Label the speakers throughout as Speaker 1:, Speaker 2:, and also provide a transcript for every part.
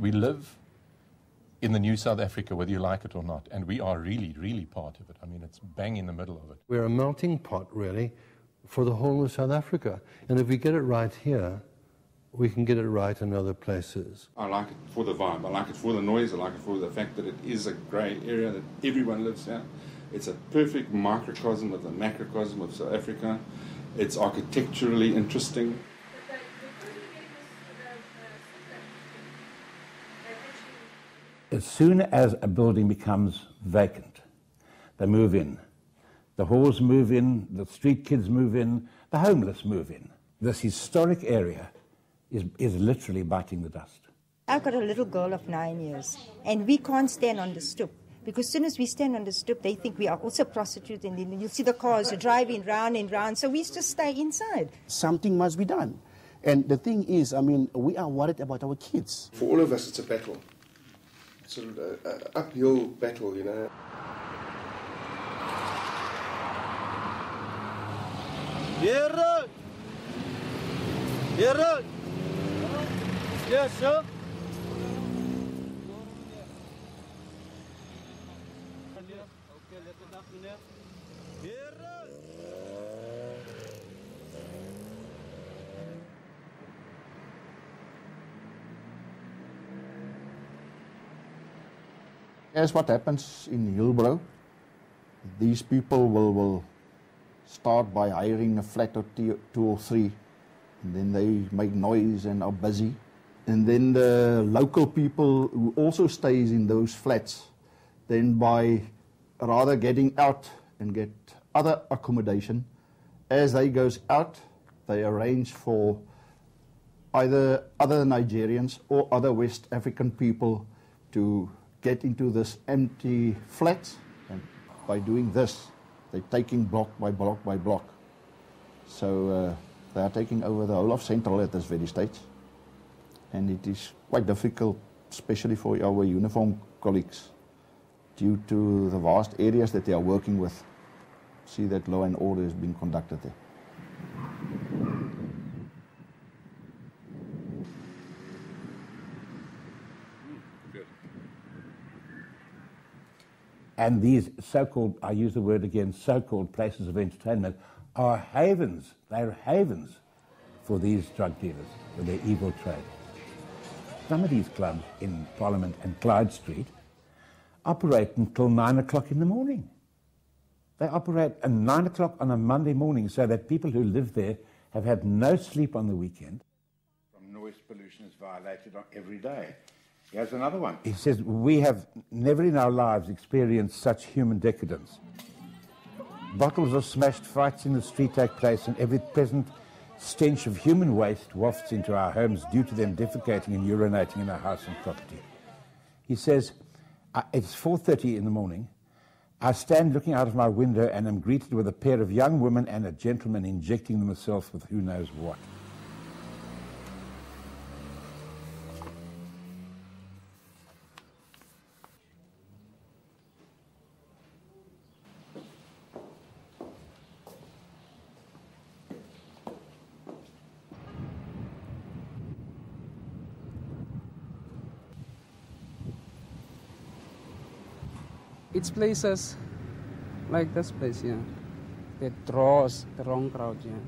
Speaker 1: We live in the new South Africa, whether you like it or not, and we are really, really part of it. I mean, it's bang in the middle of it.
Speaker 2: We're a melting pot, really, for the whole of South Africa. And if we get it right here, we can get it right in other places.
Speaker 3: I like it for the vibe. I like it for the noise. I like it for the fact that it is a grey area, that everyone lives here. It's a perfect microcosm of the macrocosm of South Africa. It's architecturally interesting.
Speaker 4: As soon as a building becomes vacant, they move in. The whores move in, the street kids move in, the homeless move in. This historic area is literally biting the dust.
Speaker 5: I've got a little girl of 9 years, and we can't stand on the stoop. Because as soon as we stand on the stoop, they think we are also prostitutes, and then you'll see the cars driving round and round, so we just stay inside.
Speaker 6: Something must be done. And the thing is, I mean, we are worried about our kids.
Speaker 7: For all of us, it's a battle. It's an uphill battle, you know.
Speaker 8: Here! Here! Yes, sir.
Speaker 6: As what happens in Hillbrow, these people will start by hiring a flat or two or three, and then they make noise and are busy. And then the local people who also stays in those flats, then by rather getting out and get other accommodation, as they goes out, they arrange for either other Nigerians or other West African people to get into this empty flats, and by doing this, they're taking block by block by block. So they are taking over the whole of Central at this very stage, and it is quite difficult, especially for our uniform colleagues, due to the vast areas that they are working with. See that law and order is being conducted there.
Speaker 4: And these so-called, I use the word again, so-called places of entertainment are havens. They're havens for these drug dealers with their evil trade. Some of these clubs in Parliament and Clyde Street operate until 9 o'clock in the morning. They operate at 9 o'clock on a Monday morning so that people who live there have had no sleep on the weekend.
Speaker 9: Noise pollution is violated every day. Here's another one.
Speaker 4: He says, we have never in our lives experienced such human decadence. Bottles are smashed, fights in the street take place, and every present stench of human waste wafts into our homes due to them defecating and urinating in our house and property. He says, it's 4:30 in the morning. I stand looking out of my window and am greeted with a pair of young women and a gentleman injecting themselves with who knows what.
Speaker 10: It's places like this place here that draws the wrong crowd here.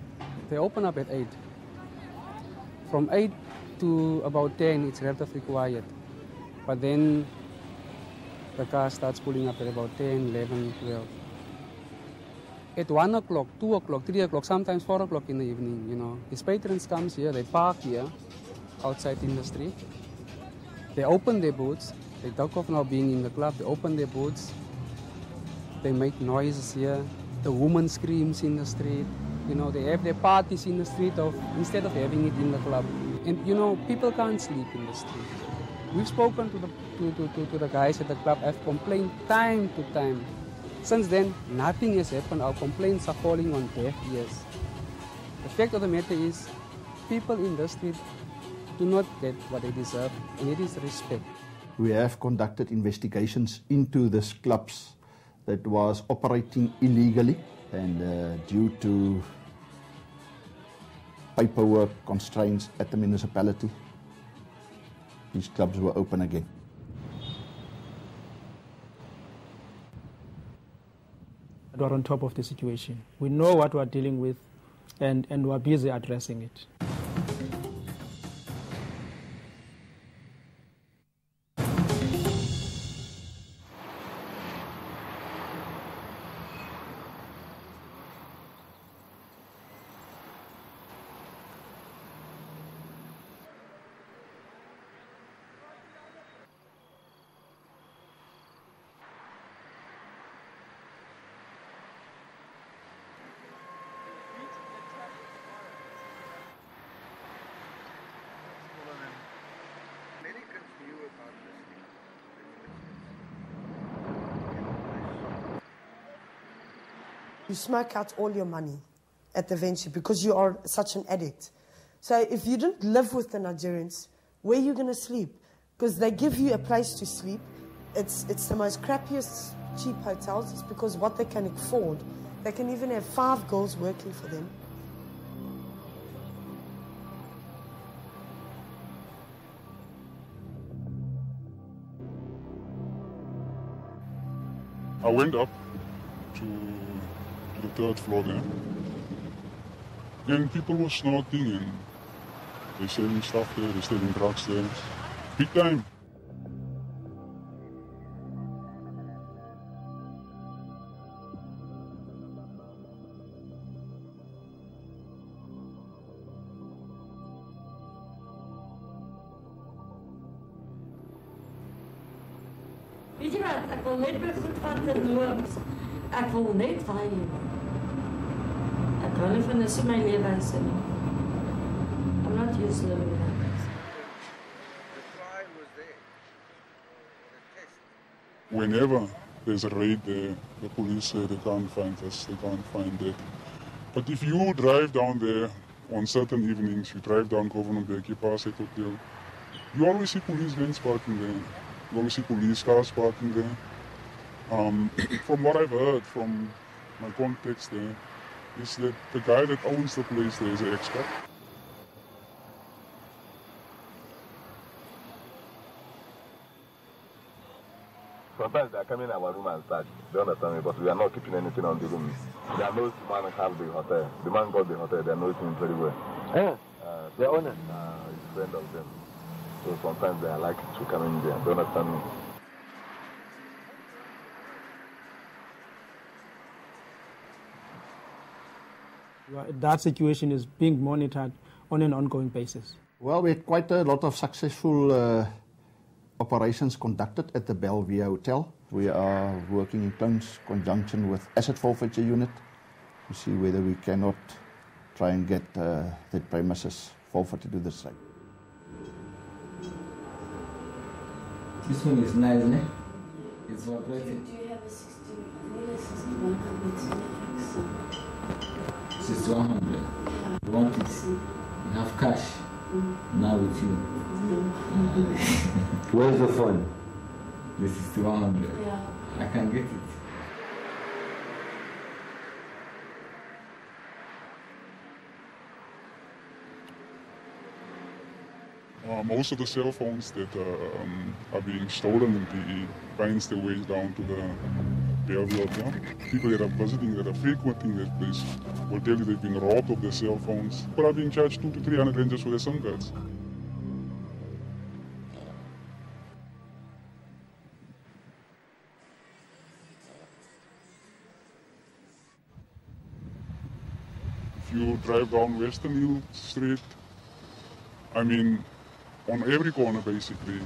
Speaker 10: They open up at 8. From 8 to about 10, it's relatively quiet. But then the car starts pulling up at about 10, 11, 12. At 1 o'clock, 2 o'clock, 3 o'clock, sometimes 4 o'clock in the evening, you know, these patrons comes here, they park here, outside in the street. They open their boots. They talk of now being in the club. They open their boots. They make noises here. The woman screams in the street. You know, they have their parties in the street instead of having it in the club. And you know, people can't sleep in the street. We've spoken to the guys at the club. I've complained time to time. Since then, nothing has happened. Our complaints are falling on deaf ears. The fact of the matter is, people in the street do not get what they deserve, and it is respect.
Speaker 6: We have conducted investigations into these clubs that was operating illegally, and due to paperwork constraints at the municipality, these clubs were open again.
Speaker 11: We're on top of the situation. We know what we're dealing with, and we're busy addressing it.
Speaker 12: You smoke out all your money at the venture because you are such an addict. So if you didn't live with the Nigerians, where are you going to sleep? Because they give you a place to sleep. It's the most crappiest cheap hotels. It's because what they can afford. They can even have 5 girls working for them.
Speaker 13: I went up to the 3rd floor there, and people were snorting and they're selling stuff there, they're selling drugs there. Big time.
Speaker 14: Weet je wat, ik wil net meer goed van de loops. Ik wil net van je. Ik wil niet van de mijn leven zijn. I'm not used to living like this.
Speaker 13: Whenever there's a raid there, the police say they can't find us, they can't find it. But if you drive down there on certain evenings, you drive down Governor Beck, you pass it Hotel, you always see police vans parking there. You always see police cars parking there. From what I've heard from my contacts there, is that the guy that owns the place there is an expat.
Speaker 15: Sometimes they come in our room and search. They understand me, but we are not keeping anything on the room. They knows the man have the hotel. The man got the hotel, they know him very well.
Speaker 16: Yeah, the owner?
Speaker 15: He's a friend of them. So sometimes they are like to come in there. They understand me.
Speaker 11: That situation is being monitored on an ongoing basis.
Speaker 6: Well, we had quite a lot of successful operations conducted at the Belvia Hotel. We are working in close conjunction with Asset Forfeiture Unit to see whether we cannot try and get the premises forfeited to the site.
Speaker 16: This one is nice, isn't it? It's vibrated.
Speaker 14: Do you have a 6100?
Speaker 16: 6100. You want it? You have cash. Now with you. Where's the phone? The 6100.
Speaker 14: Yeah.
Speaker 16: I can get it.
Speaker 13: Most of the cell phones that are being stolen, they finds their ways down to the Bellevue Hotel. People that are visiting, that are frequenting that place, will tell you they've been robbed of their cell phones. People are being charged 200 to 300 rand just for their SIM cards. If you drive down Western Hill Street, I mean, on every corner basically,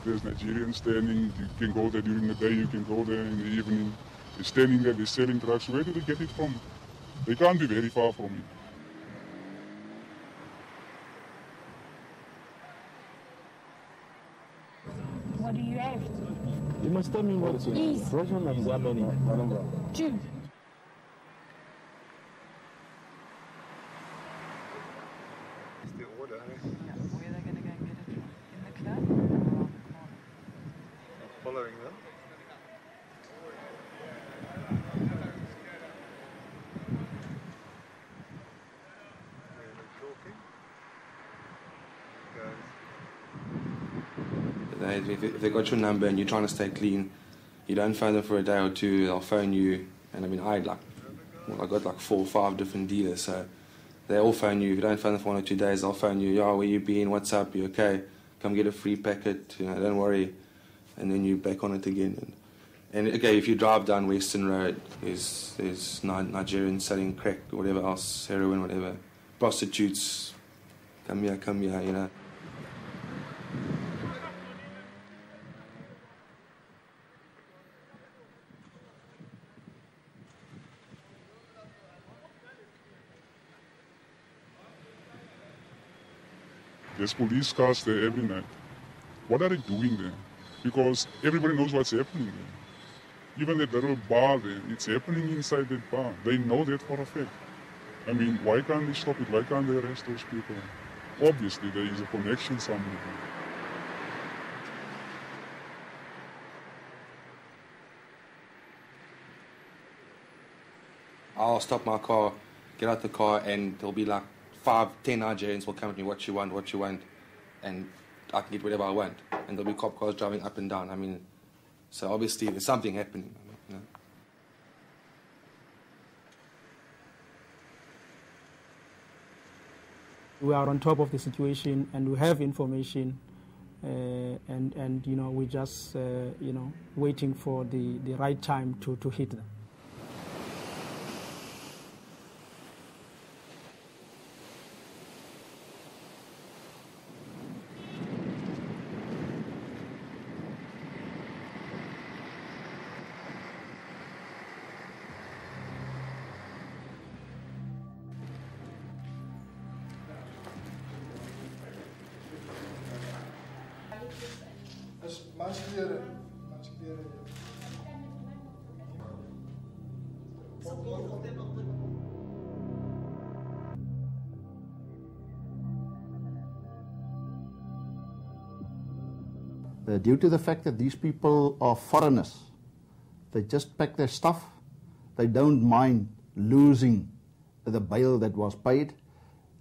Speaker 13: there's Nigerians standing. You can go there during the day, you can go there in the evening. They're standing there, they're selling drugs. Where do they get it from? They can't be very far from it.
Speaker 14: What do you have?
Speaker 8: You must tell me what it is.
Speaker 14: Please.
Speaker 8: Which one is that many?
Speaker 14: 2.
Speaker 7: Following them. Where they're talking. Goes.
Speaker 17: if they got your number and you're trying to stay clean, you don't phone them for a day or two, they'll phone you. And I mean, I got like 4 or 5 different dealers, so they all phone you. If you don't phone them for 1 or 2 days, they'll phone you. Yeah, where you been? What's up? You okay? Come get a free packet. You know, don't worry. And then you're back on it again. And okay, if you drive down Western Road, there's Nigerians selling crack, or whatever else, heroin, whatever. Prostitutes, come here, you know.
Speaker 13: There's police cars there every night. What are they doing there? Because everybody knows what's happening there. Even that little bar there, it's happening inside that bar. They know that for a fact. I mean, why can't they stop it? Why can't they arrest those people? Obviously, there is a connection somewhere.
Speaker 17: I'll stop my car, get out the car, and there'll be like 5, 10 Nigerians will come to me, what you want, and I can get whatever I want. And there'll be cop cars driving up and down. I mean, so obviously there's something happening. You know.
Speaker 11: We are on top of the situation, and we have information, and you know, we're just you know, waiting for the right time to hit them.
Speaker 6: Due to the fact that these people are foreigners, they just pack their stuff. They don't mind losing the bail that was paid,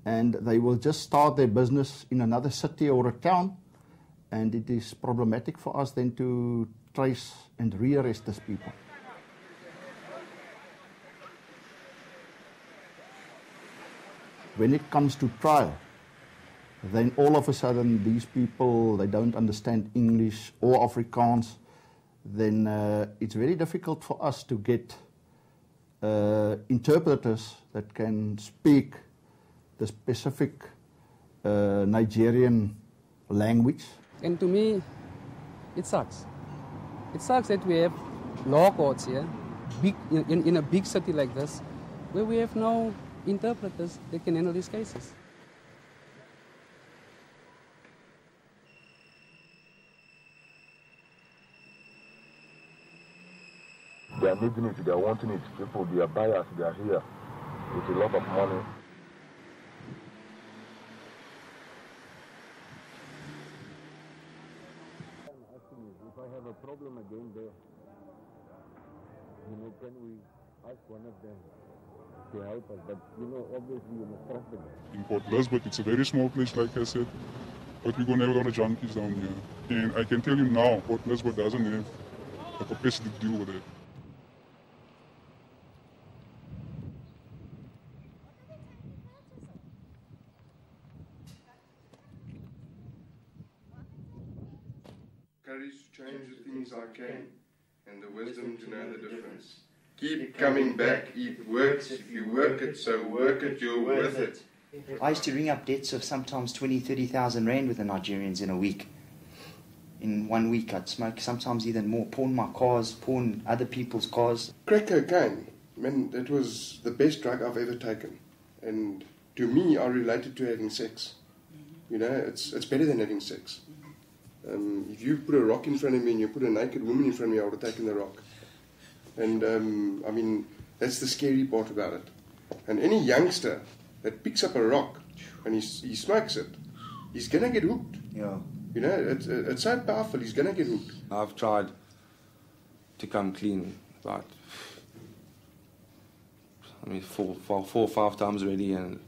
Speaker 6: and they will just start their business in another city or a town, and it is problematic for us then to trace and rearrest these people. When it comes to trial, then all of a sudden these people, they don't understand English or Afrikaans, then it's very difficult for us to get interpreters that can speak the specific Nigerian language.
Speaker 10: And to me, it sucks. It sucks that we have law courts here, in a big city like this, where we have no interpreters that can handle these cases.
Speaker 15: They are needing it, they are wanting it. People, they are buyers, they are here with a lot of money.
Speaker 9: If I have a problem again there, you know, can we ask one of them to help us? But, you know, obviously you must trust them.
Speaker 13: In Port Elizabeth, it's a very small place, like I said, but we're going to have a lot of junkies down here. And I can tell you now, Port Elizabeth doesn't have the capacity to deal with it.
Speaker 7: Courage to change the things I can, and the wisdom to know the difference. Keep coming back, it works. If you work it, so work it, you're worth it.
Speaker 18: I used to ring up debts of sometimes 20,000, 30,000 rand with the Nigerians in a week. In 1 week I'd smoke, sometimes even more, pawn my cars, pawn other people's cars.
Speaker 7: Crack cocaine, man, that was the best drug I've ever taken. And to me, I related to having sex. You know, it's better than having sex. If you put a rock in front of me and you put a naked woman in front of me, I would have taken the rock. And, I mean, that's the scary part about it. And any youngster that picks up a rock and he smokes it, he's going to get hooked.
Speaker 18: Yeah.
Speaker 7: You know, it's so powerful, he's going to get hooked.
Speaker 17: I've tried to come clean about, I mean, four or 5 times already, and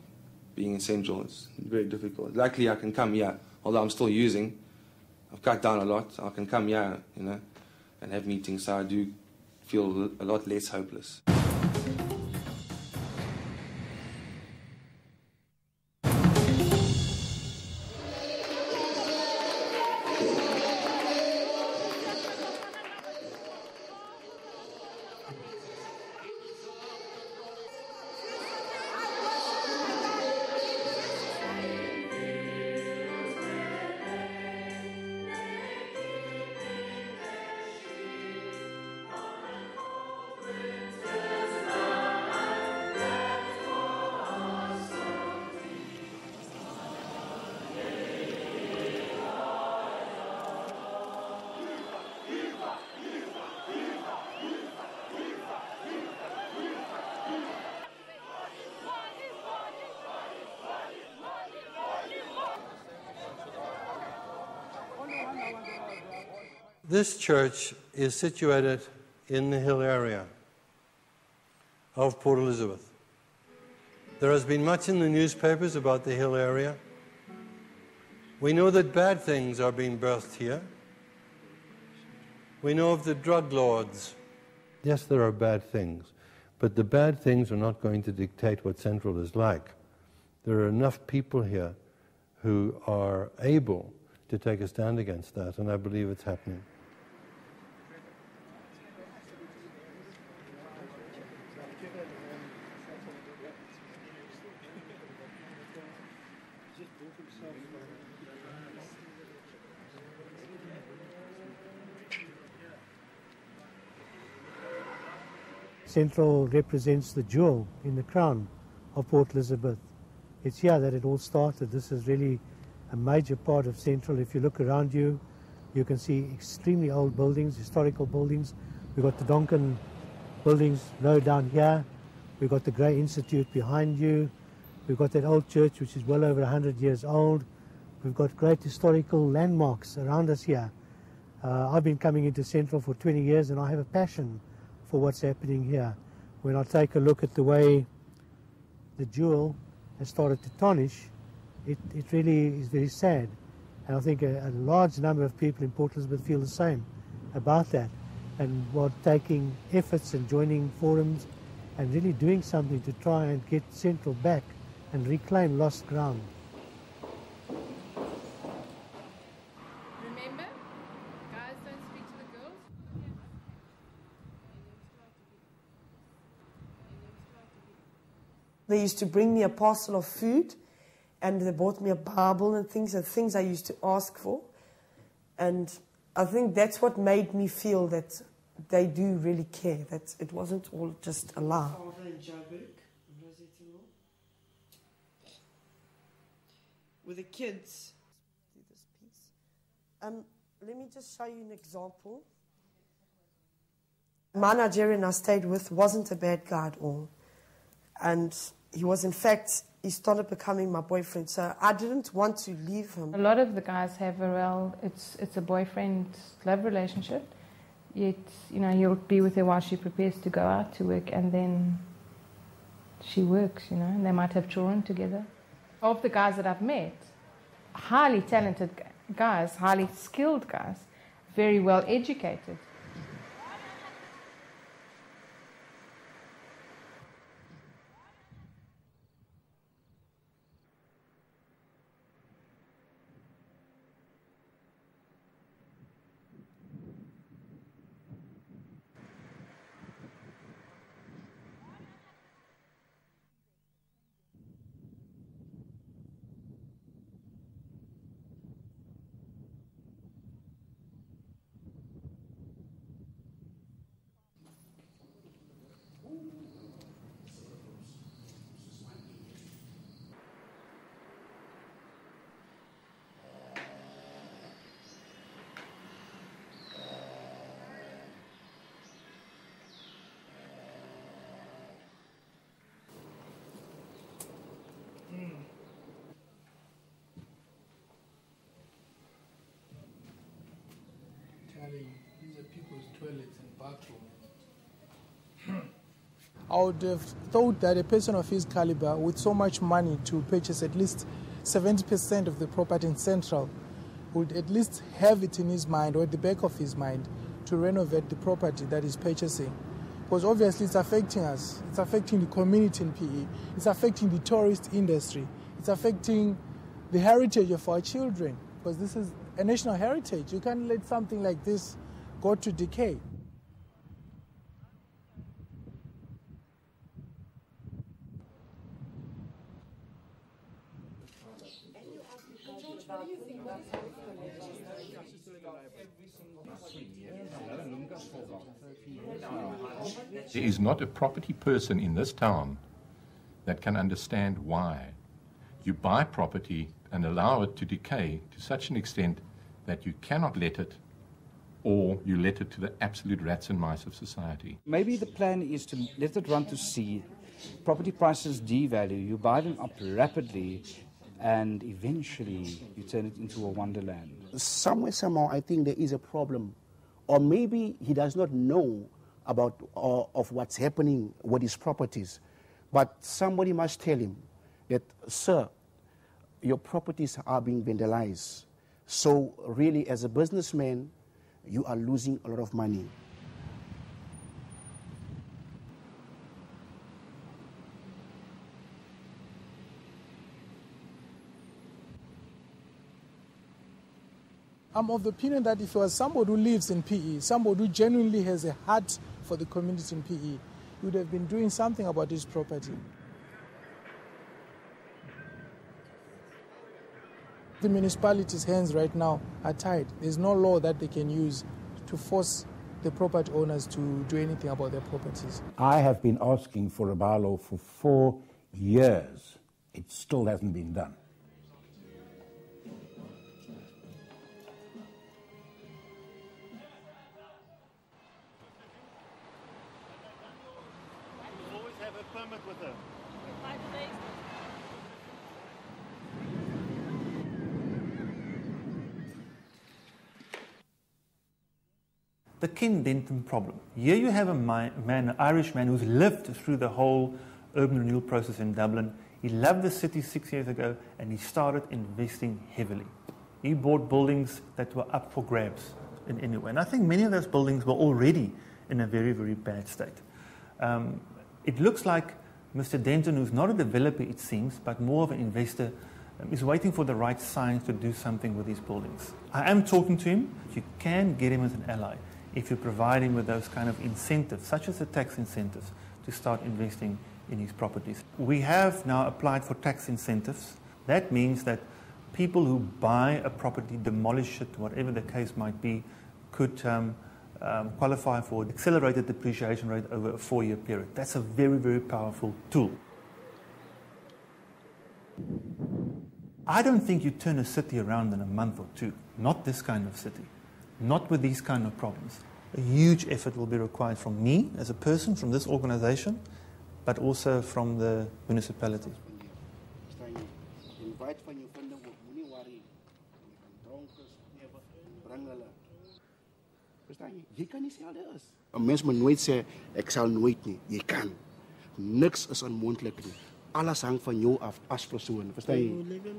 Speaker 17: being in Central is very difficult. Luckily I can come here, although I'm still using. I've cut down a lot. I can come here, you know, and have meetings, so I do feel a lot less hopeless.
Speaker 2: This church is situated in the hill area of Port Elizabeth. There has been much in the newspapers about the hill area. We know that bad things are being birthed here. We know of the drug lords. Yes, there are bad things, but the bad things are not going to dictate what Central is like. There are enough people here who are able to take a stand against that, and I believe it's happening.
Speaker 19: Central represents the jewel in the crown of Port Elizabeth. It's here that it all started. This is really a major part of Central. If you look around you, you can see extremely old buildings, historical buildings. We've got the Donkin buildings low down here. We've got the Grey Institute behind you. We've got that old church which is well over 100 years old. We've got great historical landmarks around us here. I've been coming into Central for 20 years and I have a passion for what's happening here. When I take a look at the way the jewel has started to tarnish, it really is very sad. And I think a large number of people in Port Elizabeth feel the same about that. And while taking efforts and joining forums and really doing something to try and get Central back and reclaim lost ground.
Speaker 20: Remember, guys don't speak to the girls.
Speaker 12: They used to bring me a parcel of food, and they bought me a Bible and things I used to ask for. And I think that's what made me feel that they do really care, that it wasn't all just a lie. With the kids. Do this piece. Let me just show you an example. My Nigerian I stayed with wasn't a bad guy at all. And he was, in fact, he started becoming my boyfriend. So I didn't want to leave him.
Speaker 20: A lot of the guys have it's a boyfriend-love relationship. Yet, you know, he'll be with her while she prepares to go out to work, and then she works, you know, and they might have children together. Of the guys that I've met, highly talented guys, highly skilled guys, very well educated.
Speaker 11: These are people's toilets and bathrooms. I would have thought that a person of his caliber, with so much money to purchase at least 70% of the property in Central, would at least have it in his mind or at the back of his mind to renovate the property that he's purchasing. Because obviously it's affecting us. It's affecting the community in PE. It's affecting the tourist industry. It's affecting the heritage of our children. Because this is a national heritage. You can't let something like this go to decay.
Speaker 1: There is not a property person in this town that can understand why you buy property and allow it to decay to such an extent that you cannot let it, or you let it to the absolute rats and mice of society.
Speaker 21: Maybe the plan is to let it run to seed. Property prices devalue, you buy them up rapidly, and eventually you turn it into a wonderland.
Speaker 22: Somewhere, somehow, I think there is a problem. Or maybe he does not know about of what's happening with his properties. But somebody must tell him that, sir, your properties are being vandalized. So really, as a businessman, you are losing a lot of money.
Speaker 11: I'm of the opinion that if you are somebody who lives in PE, somebody who genuinely has a heart for the community in PE, you would have been doing something about this property. The municipality's hands right now are tied. There's no law that they can use to force the property owners to do anything about their properties.
Speaker 4: I have been asking for a bylaw for 4 years. It still hasn't been done.
Speaker 23: The Ken Denton problem. Here you have a man, an Irish man who's lived through the whole urban renewal process in Dublin. He loved the city 6 years ago and he started investing heavily. He bought buildings that were up for grabs in any way. And I think many of those buildings were already in a very, very bad state. It looks like Mr. Denton, who's not a developer it seems, but more of an investor, is waiting for the right signs to do something with these buildings. I am talking to him. You can get him as an ally if you provide him with those kind of incentives, such as the tax incentives, to start investing in his properties. We have now applied for tax incentives. That means that people who buy a property, demolish it, whatever the case might be, could qualify for an accelerated depreciation rate over a 4-year period. That's a very, very powerful tool. I don't think you turn a city around in a month or two. Not this kind of city. Not with these kind of problems. A huge effort will be required from me as a person, from this organization, but also from the municipality.
Speaker 22: Jy kan nie sê alles. 'n Mens moet nooit sê ek sal nooit nie. Jy kan. Niks is onmoontlik nie. Alles hang van jou af as persoon. Verstaan jy?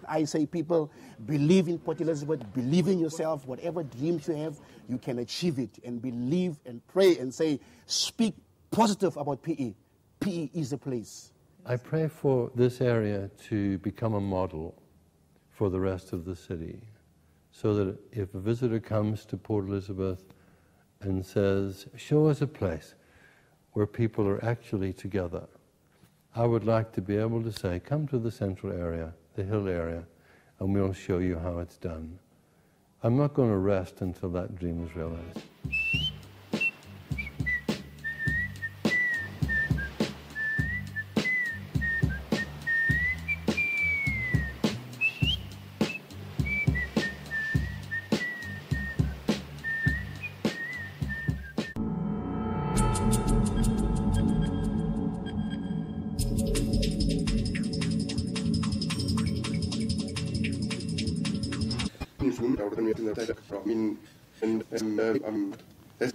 Speaker 22: I say people believe in Port Elizabeth, believe in yourself, whatever dreams you have, you can achieve it, and believe and pray and say, speak positive about PE. PE is the place.
Speaker 9: I pray for this area to become a model for the rest of the city, so that if a visitor comes to Port Elizabeth and says, show us a place where people are actually together, I would like to be able to say, come to the central area, the hill area, and we'll show you how it's done. I'm not going to rest until that dream is realized.
Speaker 7: That's